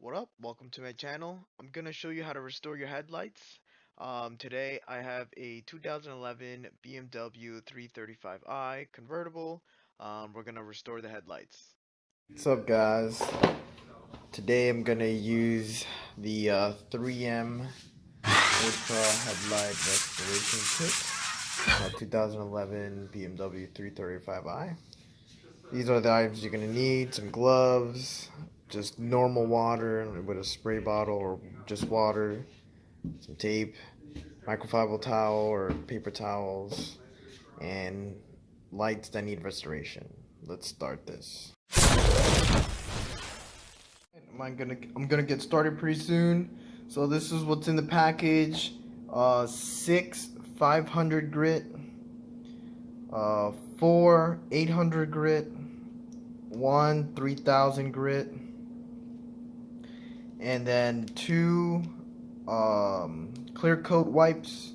What up? Welcome to my channel. I'm gonna show you how to restore your headlights. Today I have a 2011 BMW 335i convertible. We're gonna restore the headlights. What's up, guys? Today I'm gonna use the 3M Ultra Headlight Restoration Kit, 2011 BMW 335i. These are the items you're gonna need: some gloves, just normal water with a spray bottle or just water, some tape, microfiber towel or paper towels, and lights that need restoration. Let's start this. I'm gonna get started pretty soon. So this is what's in the package. Six 500 grit, four 800 grit, one 3000 grit, and then two clear coat wipes,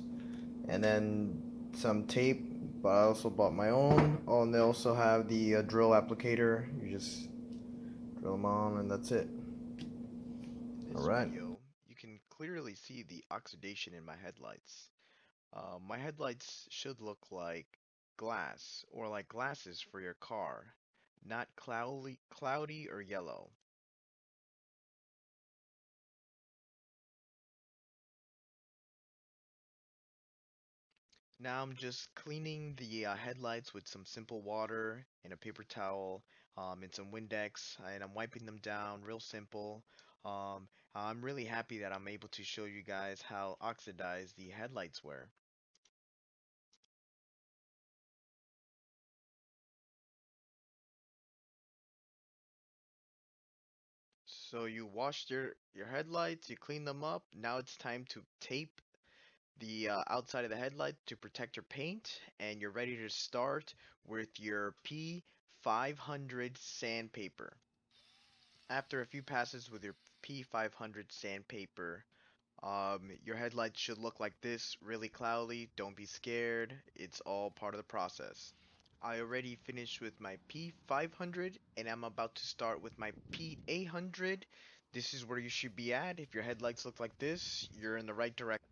and then some tape. But I also bought my own. Oh, and they also have the drill applicator. You just drill them on, and that's it. In All this right. video, you can clearly see the oxidation in my headlights. My headlights should look like glass or like glasses for your car, not cloudy or yellow. Now I'm just cleaning the headlights with some simple water and a paper towel, and some Windex, and I'm wiping them down real simple. I'm really happy that I'm able to show you guys how oxidized the headlights were. So you washed your headlights, you clean them up. Now it's time to tape the outside of the headlight to protect your paint, and you're ready to start with your P500 sandpaper. After a few passes with your P500 sandpaper, your headlights should look like this, really cloudy. Don't be scared. It's all part of the process. I already finished with my P500 and I'm about to start with my P800. This is where you should be at. If your headlights look like this, you're in the right direction.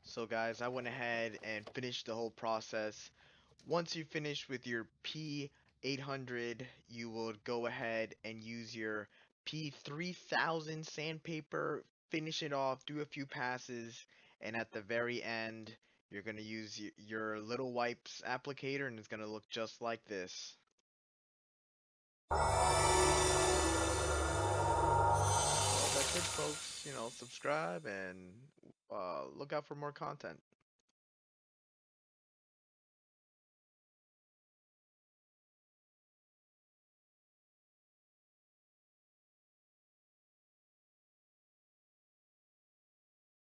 So guys, I went ahead and finished the whole process. Once you finish with your P800, you will go ahead and use your P3000 sandpaper, finish it off, do a few passes, and at the very end, you're going to use your little wipes applicator and it's going to look just like this. Well, that's it, folks. Subscribe and look out for more content.